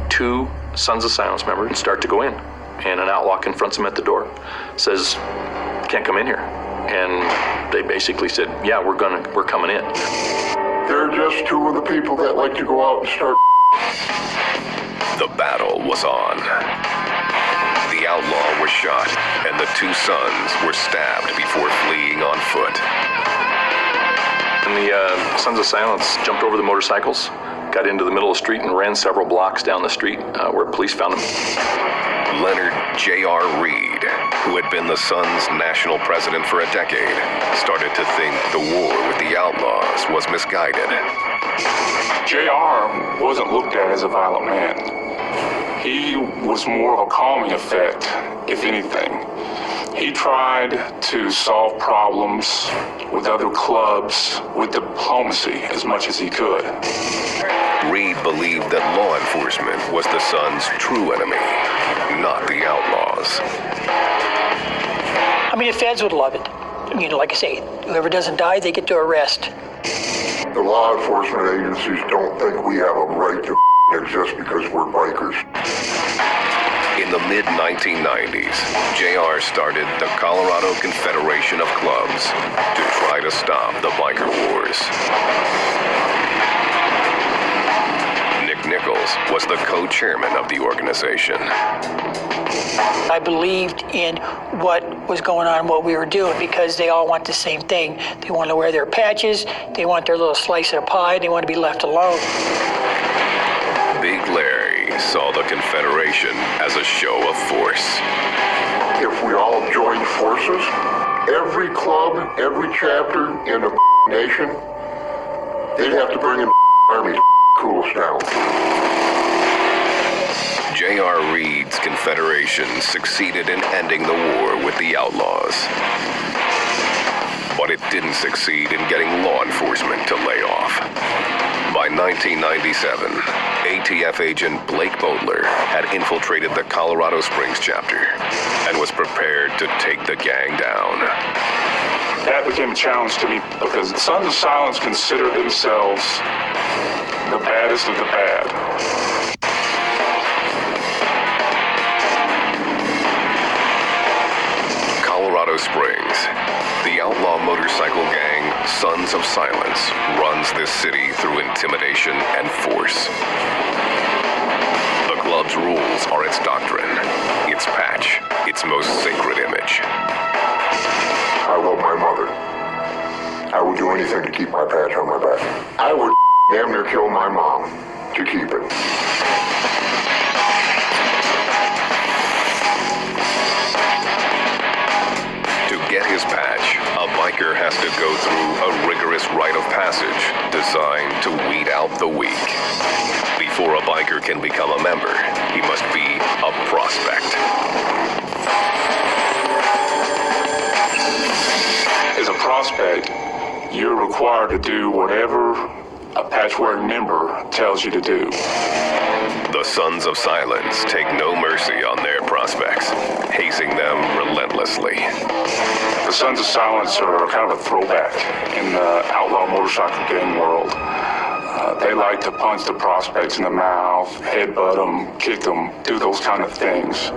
two Sons of Silence members and start to go in. And an outlaw confronts him at the door, says, "Can't come in here." And they basically said, "Yeah, we're coming in." They're just two of the people that like to go out and start. The battle was on. The outlaw was shot, and the two sons were stabbed before fleeing on foot. And the Sons of Silence jumped over the motorcycles, got into the middle of the street, and ran several blocks down the street where police found them. Leonard J.R. Reed, who had been the Sun's national president for a decade, started to think the war with the outlaws was misguided. J.R. wasn't looked at as a violent man. He was more of a calming effect, if anything. He tried to solve problems with other clubs with diplomacy as much as he could. Reed believed that law enforcement was the Sun's true enemy, not the outlaws. I mean, the feds would love it. You know, like I say, whoever doesn't die, they get to arrest. The law enforcement agencies don't think we have a right to exist because we're bikers. In the mid-1990s, JR started the Colorado Confederation of Clubs to try to stop the biker wars. Nick Nichols was the co-chairman of the organization. I believed in what was going on, what we were doing, because they all want the same thing. They want to wear their patches, they want their little slice of the pie, they want to be left alone. Big Larry saw the Confederation as a show of force. If we all joined forces, every club, every chapter in the nation, they'd have to bring in army to cool us down. J.R. Reed's Confederation succeeded in ending the war with the outlaws. But it didn't succeed in getting law enforcement to lay off. By 1997, ATF agent Blake Bodler had infiltrated the Colorado Springs chapter and was prepared to take the gang down. That became a challenge to me because the Sons of Silence consider themselves the baddest of the bad. Colorado Springs, the outlaw motorcycle gang Sons of Silence runs this city through intimidation and force. The club's rules are its doctrine, its patch, its most sacred image. I love my mother. I would do anything to keep my patch on my back. I would damn near kill my mom to keep it. To get his patch, a biker has to go through a rigorous rite of passage designed to weed out the weak. Before a biker can become a member, he must be a prospect. As a prospect, you're required to do whatever a patch-wearing member tells you to do. The Sons of Silence take no mercy on their prospects, hazing them relentlessly. The Sons of Silence are kind of a throwback in the outlaw motorcycle gang world. They like to punch the prospects in the mouth, headbutt them, kick them, do those kind of things,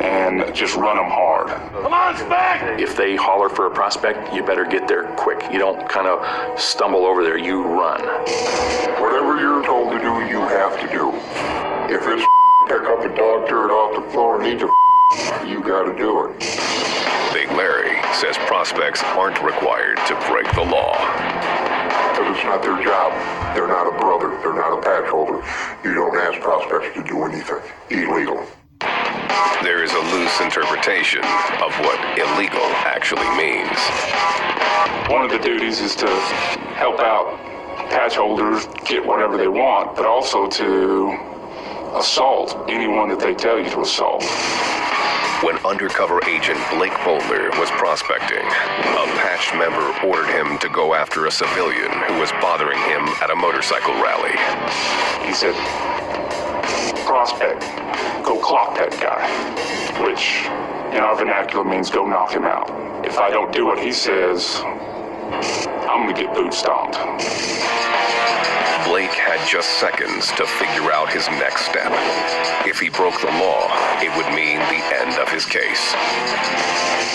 and just run them hard. Come on, Spec! If they holler for a prospect, you better get there quick. You don't kind of stumble over there, you run. Whatever you're told to do, you have to do. If it's pick up a dog turd off the floor and eat the you gotta do it. Big Larry says prospects aren't required to break the law. Because it's not their job. They're not a brother. They're not a patch holder. You don't ask prospects to do anything illegal. There is a loose interpretation of what illegal actually means. One of the duties is to help out patch holders get whatever they want, but also to assault anyone that they tell you to assault. When undercover agent Blake Boulder was prospecting, a patched member ordered him to go after a civilian who was bothering him at a motorcycle rally. He said, "Prospect, go clock that guy," which in our vernacular means go knock him out. If I don't do what he says, I'm gonna get boot stomped. Blake had just seconds to figure out his next step. If he broke the law, it would mean the end of his case.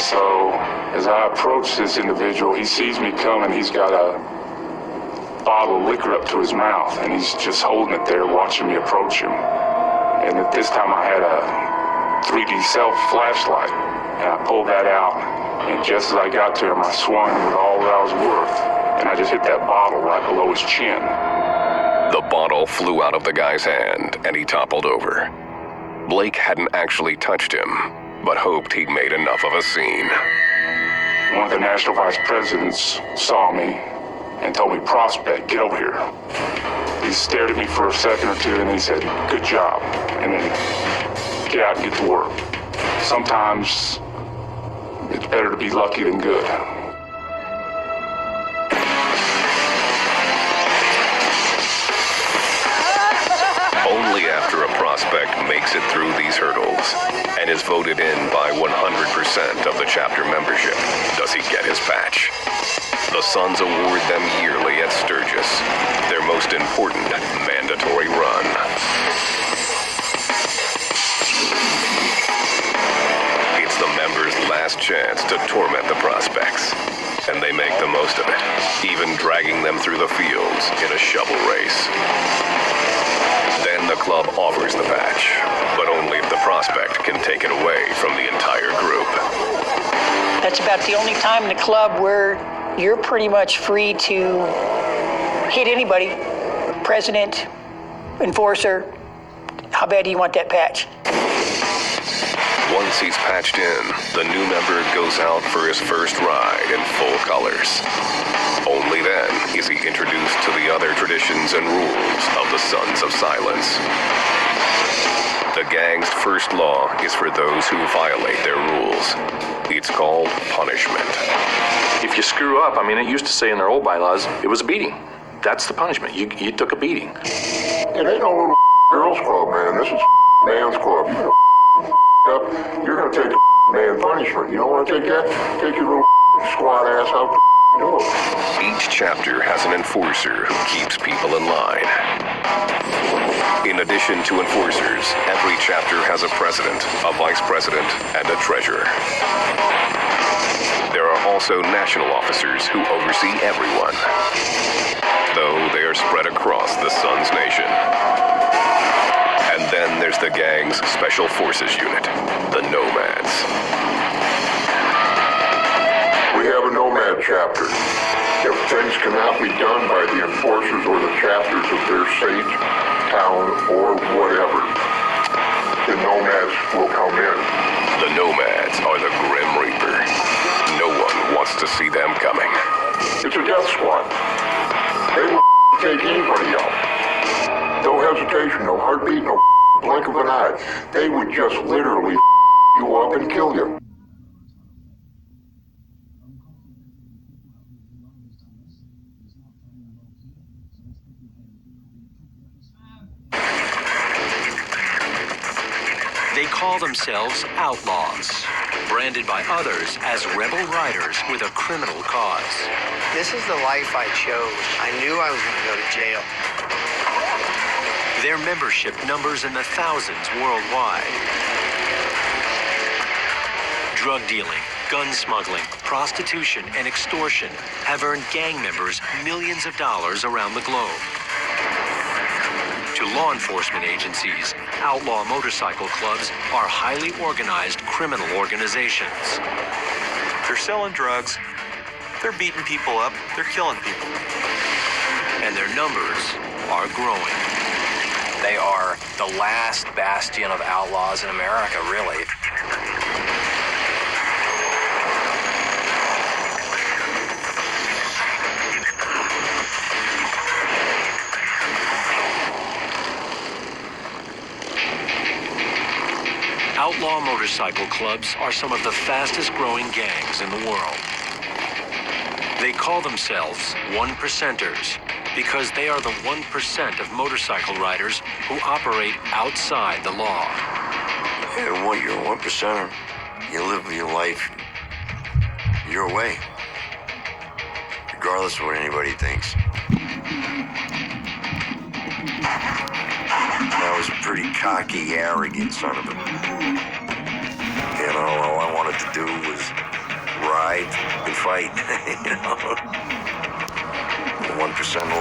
So, as I approach this individual, he sees me coming. He's got a bottle of liquor up to his mouth, and he's just holding it there, watching me approach him. And at this time, I had a 3D self flashlight, and I pulled that out. And just as I got to him, I swung with all that I was worth, and I just hit that bottle right below his chin. The bottle flew out of the guy's hand, and he toppled over. Blake hadn't actually touched him, but hoped he'd made enough of a scene. One of the national vice presidents saw me and told me, "Prospect, get over here." He stared at me for a second or two, and then he said, "Good job," and then get out and get to work. Sometimes it's better to be lucky than good. Only after a prospect makes it through these hurdles and is voted in by 100% of the chapter membership does he get his patch. The Sons award them yearly at Sturgis, their most important mandatory run. It's the members' last chance to torment the prospects, and they make the most of it, even dragging them through the fields in a shovel race. Then the club offers the patch, but only if the prospect can take it away from the entire group. That's about the only time in the club where you're pretty much free to hit anybody, president, enforcer. How bad do you want that patch? Once he's patched in, the new member goes out for his first ride in full colors. Only then is he introduced to the other traditions and rules of the Sons of Silence. The gang's first law is for those who violate their rules. It's called punishment. If you screw up, it used to say in their old bylaws, it was a beating. That's the punishment. You took a beating. It ain't no little girls club, man. This is man's club. You're up, you're gonna take man punishment. You don't want to take that? Take your little squat ass out the door. Each chapter has an enforcer who keeps people in line. In addition to enforcers, every chapter has a president, a vice president, and a treasurer. There are also national officers who oversee everyone, though they are spread across the Sons Nation. And then there's the gang's Special Forces Unit, the Nomads. We have a nomad chapter. If things cannot be done by the enforcers or the chapters of their state, town, or whatever, the nomads will come in. The Nomads are the Grim Reaper. No one wants to see them coming. It's a death squad. They will take anybody out. No hesitation, no heartbeat, no blink of an eye. They would just literally you up and kill you. They call themselves outlaws, branded by others as rebel riders with a criminal cause. This is the life I chose. I knew I was going to go to jail. Their membership numbers in the thousands worldwide. Drug dealing, gun smuggling, prostitution, and extortion have earned gang members millions of dollars around the globe. To law enforcement agencies, outlaw motorcycle clubs are highly organized criminal organizations. They're selling drugs, they're beating people up, they're killing people. And their numbers are growing. They are the last bastion of outlaws in America, really. Outlaw motorcycle clubs are some of the fastest growing gangs in the world. They call themselves one percenters because they are the 1% of motorcycle riders who operate outside the law. And when you're a 1%er, you live your life your way. regardless of what anybody thinks. I was a pretty cocky, arrogant son of a... You know, all I wanted to do was ride and fight, you know. 1%